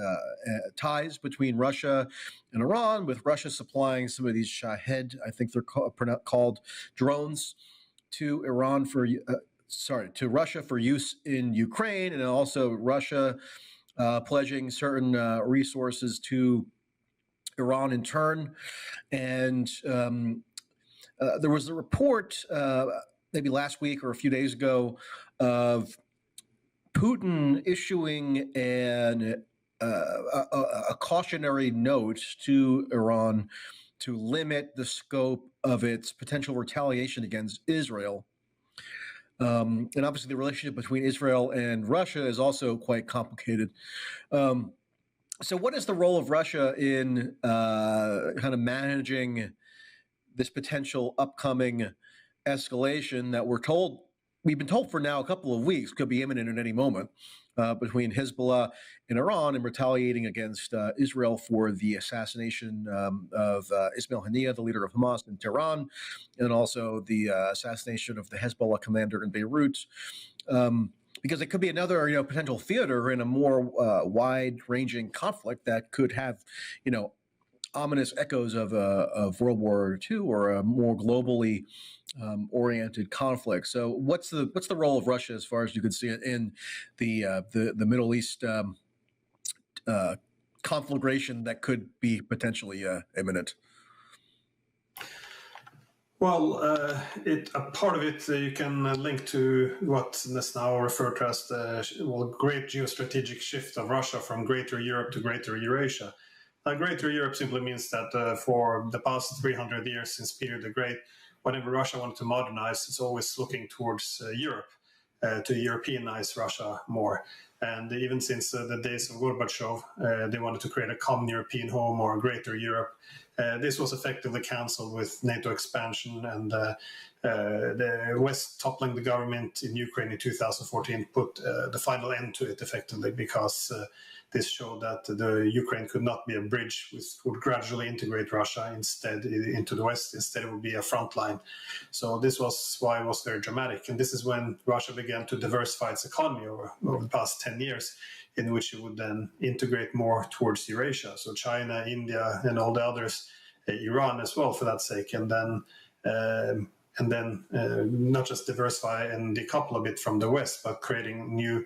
ties between Russia and Iran, with Russia supplying some of these Shahed, I think they're called drones, to Iran to Russia for use in Ukraine, and also Russia pledging certain resources to Iran in turn. And there was a report maybe last week or a few days ago of Putin issuing a cautionary note to Iran to limit the scope of its potential retaliation against Israel. And obviously the relationship between Israel and Russia is also quite complicated. So what is the role of Russia in kind of managing this potential upcoming escalation that we've been told for now a couple of weeks could be imminent at any moment between Hezbollah and Iran and retaliating against Israel for the assassination of Ismail Haniyeh, the leader of Hamas in Tehran, and also the assassination of the Hezbollah commander in Beirut. Because it could be another, potential theater in a more wide-ranging conflict that could have, ominous echoes of World War II or a more globally oriented conflict. So, what's the role of Russia as far as you could see it in the Middle East conflagration that could be potentially imminent? Well, a part of it you can link to what is now referred to as the great geostrategic shift of Russia from Greater Europe to Greater Eurasia. Greater Europe simply means that for the past 300 years since Peter the Great, whenever Russia wanted to modernize, it's always looking towards Europe, to Europeanize Russia more. And even since the days of Gorbachev, they wanted to create a common European home or a Greater Europe. This was effectively cancelled with NATO expansion, and the West toppling the government in Ukraine in 2014 put the final end to it effectively, because this showed that the Ukraine could not be a bridge which would gradually integrate Russia instead into the West. Instead, it would be a front line. So this was why it was very dramatic. And this is when Russia began to diversify its economy over the past 10 years, in which it would then integrate more towards Eurasia. So China, India, and all the others, Iran as well, for that sake. And then not just diversify and decouple a bit from the West, but creating new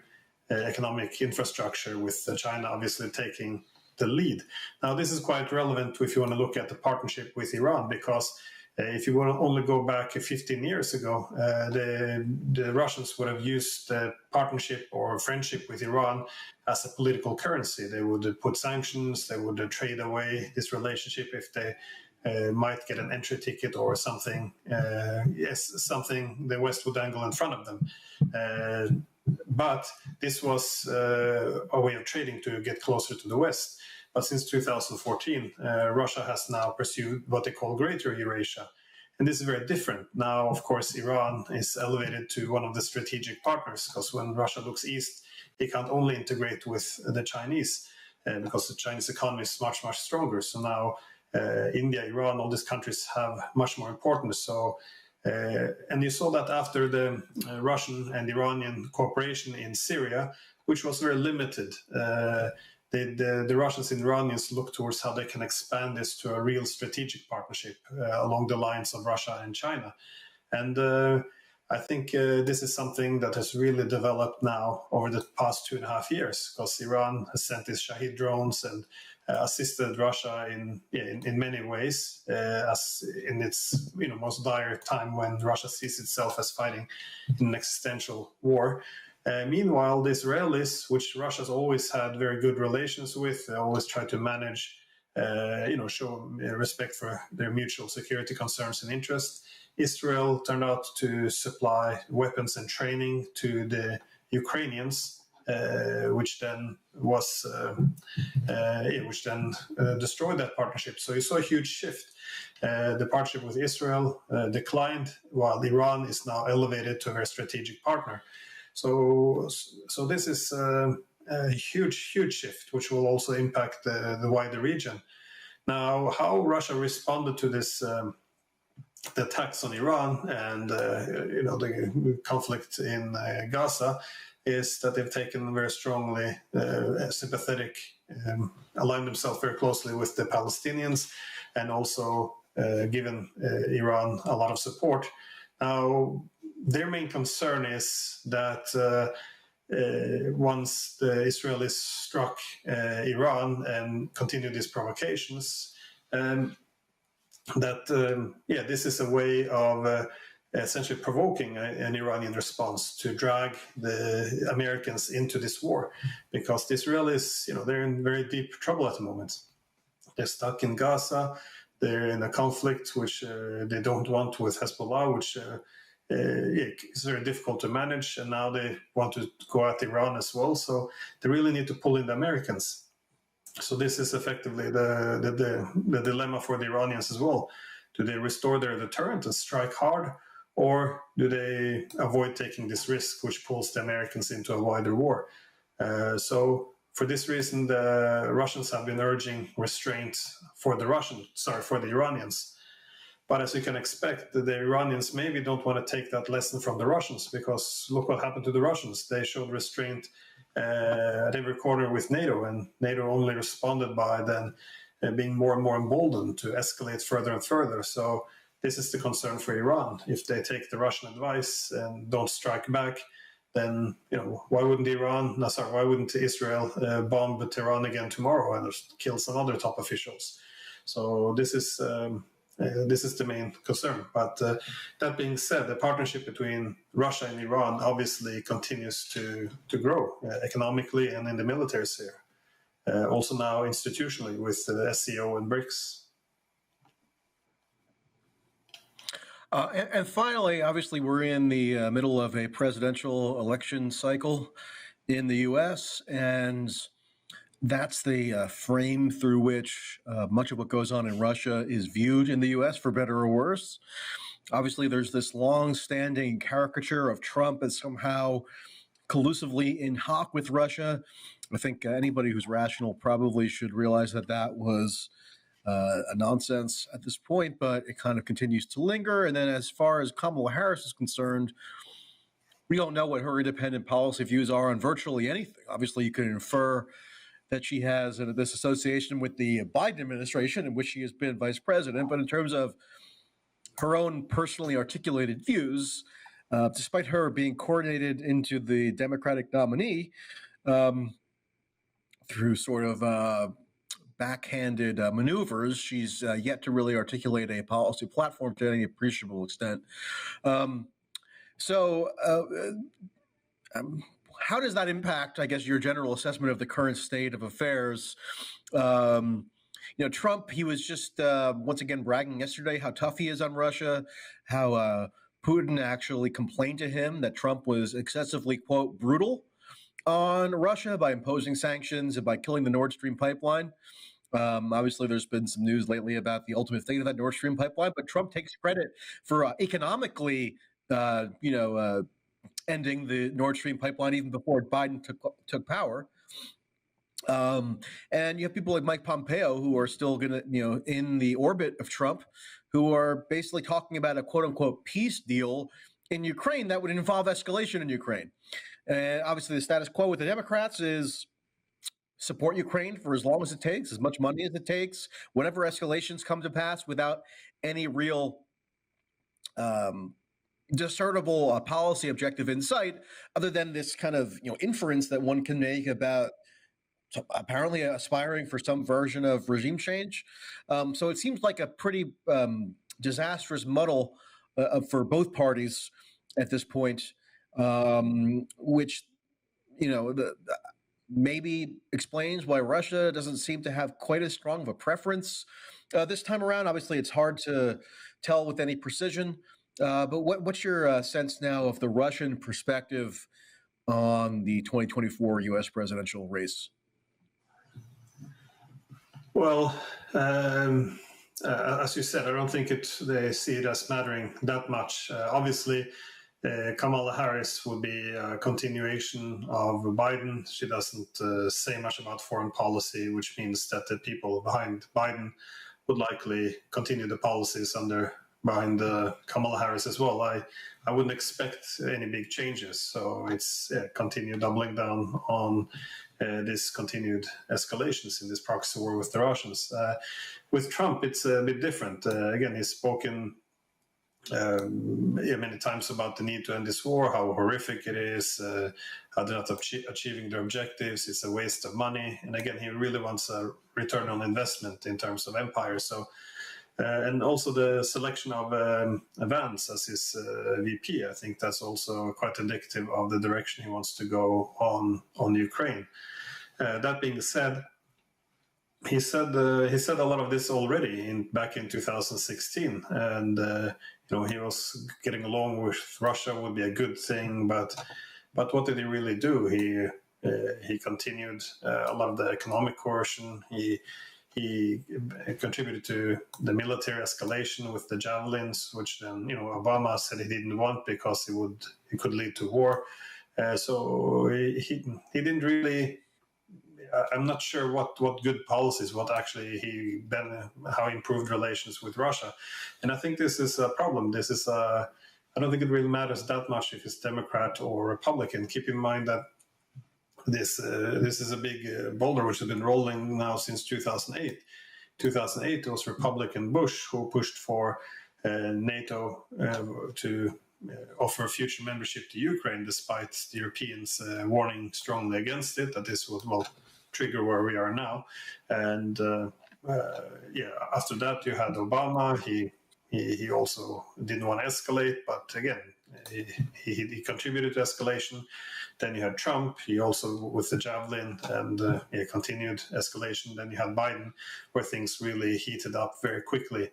economic infrastructure, with China obviously taking the lead. Now, this is quite relevant if you want to look at the partnership with Iran, because If you want to only go back 15 years ago, the Russians would have used partnership or friendship with Iran as a political currency. They would put sanctions, they would trade away this relationship if they might get an entry ticket or something. Something the West would angle in front of them. But this was a way of trading to get closer to the West. But since 2014, Russia has now pursued what they call Greater Eurasia. And this is very different. Now, of course, Iran is elevated to one of the strategic partners, because when Russia looks east, it can't only integrate with the Chinese, because the Chinese economy is much, much stronger. So now India, Iran, all these countries have much more importance. So, and you saw that after the Russian and Iranian cooperation in Syria, which was very limited. The Russians and Iranians look towards how they can expand this to a real strategic partnership along the lines of Russia and China. And I think this is something that has really developed now over the past 2.5 years, because Iran has sent these Shahid drones and assisted Russia in many ways, as in its most dire time when Russia sees itself as fighting in an existential war. Meanwhile, the Israelis, which Russia's always had very good relations with, they always try to manage, show respect for their mutual security concerns and interests. Israel turned out to supply weapons and training to the Ukrainians, which then destroyed that partnership. So you saw a huge shift. The partnership with Israel declined, while Iran is now elevated to a very strategic partner. So this is a huge shift, which will also impact the wider region. Now, how Russia responded to this, the attacks on Iran and the conflict in Gaza, is that they've taken very strongly sympathetic, aligned themselves very closely with the Palestinians, and also given Iran a lot of support. Now, their main concern is that once the Israelis struck Iran and continued these provocations, this is a way of essentially provoking an Iranian response to drag the Americans into this war, because the Israelis, they're in very deep trouble at the moment. They're stuck in Gaza. They're in a conflict which they don't want with Hezbollah, which it's very difficult to manage, and now they want to go at Iran as well. So they really need to pull in the Americans. So this is effectively the dilemma for the Iranians as well. Do they restore their deterrent and strike hard, or do they avoid taking this risk, which pulls the Americans into a wider war? So for this reason, the Russians have been urging restraint for the Iranians. But as you can expect, the Iranians maybe don't want to take that lesson from the Russians, because look what happened to the Russians. They showed restraint at every corner with NATO, and NATO only responded by then being more and more emboldened to escalate further and further. So this is the concern for Iran. If they take the Russian advice and don't strike back, then why wouldn't Israel bomb Tehran again tomorrow and kill some other top officials? So this is the main concern. But that being said, the partnership between Russia and Iran obviously continues to grow economically and in the military sphere. Also now institutionally with the SCO and BRICS. And finally, obviously, we're in the middle of a presidential election cycle in the U.S., and that's the frame through which much of what goes on in Russia is viewed in the U.S., for better or worse. Obviously, there's this long-standing caricature of Trump as somehow collusively in hoc with Russia. I think anybody who's rational probably should realize that that was a nonsense at this point, but it kind of continues to linger. And then as far as Kamala Harris is concerned, we don't know what her independent policy views are on virtually anything. Obviously, you can infer that she has this association with the Biden administration in which she has been vice president. But in terms of her own personally articulated views, despite her being coordinated into the Democratic nominee through sort of backhanded maneuvers. She's yet to really articulate a policy platform to any appreciable extent. So, how does that impact, I guess, your general assessment of the current state of affairs? Trump, he was just once again bragging yesterday how tough he is on Russia, how Putin actually complained to him that Trump was excessively, quote, brutal on Russia by imposing sanctions and by killing the Nord Stream pipeline. Obviously, there's been some news lately about the ultimate fate of that Nord Stream pipeline, but Trump takes credit for economically, ending the Nord Stream pipeline even before Biden took power. And you have people like Mike Pompeo who are still going to, in the orbit of Trump, who are basically talking about a quote unquote peace deal in Ukraine that would involve escalation in Ukraine. And obviously, the status quo with the Democrats is support Ukraine for as long as it takes, as much money as it takes, whenever escalations come to pass, without any real discernible policy objective in sight, other than this kind of inference that one can make about apparently aspiring for some version of regime change. So it seems like a pretty disastrous muddle for both parties at this point, which maybe explains why Russia doesn't seem to have quite as strong of a preference this time around. Obviously, it's hard to tell with any precision. But what's your sense now of the Russian perspective on the 2024 U.S. presidential race? Well, as you said, I don't think they see it as mattering that much. Obviously, Kamala Harris will be a continuation of Biden. She doesn't say much about foreign policy, which means that the people behind Biden would likely continue the policies behind Kamala Harris as well. I wouldn't expect any big changes. So it's continue doubling down on this continued escalations in this proxy war with the Russians. With Trump, it's a bit different. Again, he's spoken many times about the need to end this war, how horrific it is, how they're not achieving their objectives, it's a waste of money. And again, he really wants a return on investment in terms of empire. So, and also the selection of Vance as his VP, I think that's also quite indicative of the direction he wants to go on Ukraine. That being said, he said a lot of this already back in 2016, and he was getting along with Russia would be a good thing, but what did he really do? He continued a lot of the economic coercion. He contributed to the military escalation with the javelins, which then Obama said he didn't want because it could lead to war. So he didn't really. I'm not sure what good policies, how he improved relations with Russia. And I think this is a problem. I don't think it really matters that much if it's Democrat or Republican. Keep in mind that this is a big boulder which has been rolling now since 2008. 2008, it was Republican Bush who pushed for NATO to offer future membership to Ukraine, despite the Europeans warning strongly against it, that this would, trigger where we are now. And after that, you had Obama. He also didn't want to escalate, but again, he contributed to escalation. Then you had Trump. He also with the javelin and continued escalation. Then you had Biden, where things really heated up very quickly.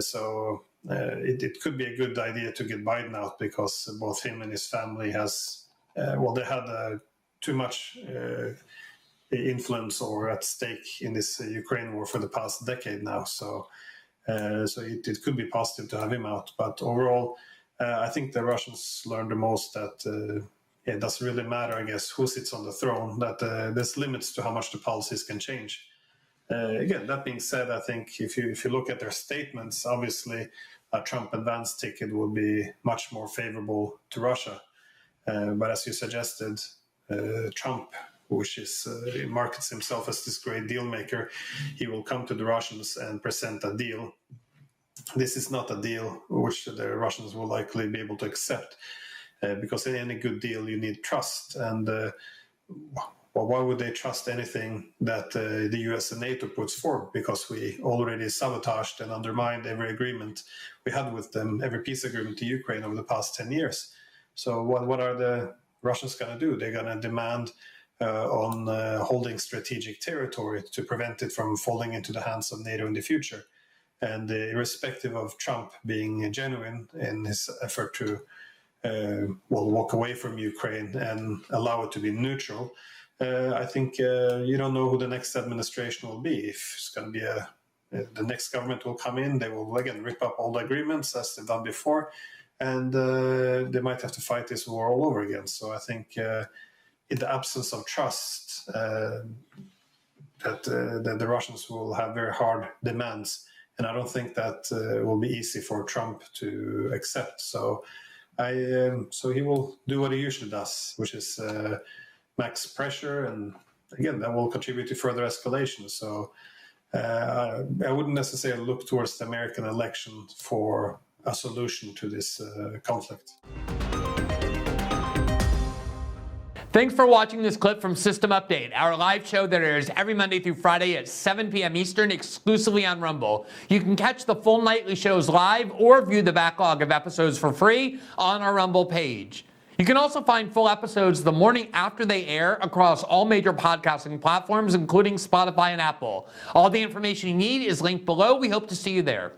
So it could be a good idea to get Biden out because both him and his family they had too much influence or at stake in this Ukraine war for the past decade now. So it could be positive to have him out. But overall, I think the Russians learned the most that it doesn't really matter, I guess, who sits on the throne, that there's limits to how much the policies can change. Again, that being said, I think if you look at their statements, obviously a Trump and Vance ticket would be much more favorable to Russia. But as you suggested, Trump, which markets himself as this great deal maker, he will come to the Russians and present a deal. This is not a deal which the Russians will likely be able to accept, because in any good deal you need trust. And well, why would they trust anything that the US and NATO puts forward? Because we already sabotaged and undermined every agreement we had with them, every peace agreement to Ukraine over the past 10 years. So what are the Russians going to do? They're going to demand on holding strategic territory to prevent it from falling into the hands of NATO in the future. And irrespective of Trump being genuine in his effort to walk away from Ukraine and allow it to be neutral, I think you don't know who the next administration will be. If it's going to be the next government will come in, they will again rip up all the agreements as they've done before, and they might have to fight this war all over again. So I think in the absence of trust, that the Russians will have very hard demands, and I don't think that will be easy for Trump to accept. So so he will do what he usually does, which is max pressure, and again, that will contribute to further escalation. So I wouldn't necessarily look towards the American election for a solution to this conflict. Thanks for watching this clip from System Update, our live show that airs every Monday through Friday at 7 p.m. Eastern, exclusively on Rumble. You can catch the full nightly shows live or view the backlog of episodes for free on our Rumble page. You can also find full episodes the morning after they air across all major podcasting platforms, including Spotify and Apple. All the information you need is linked below. We hope to see you there.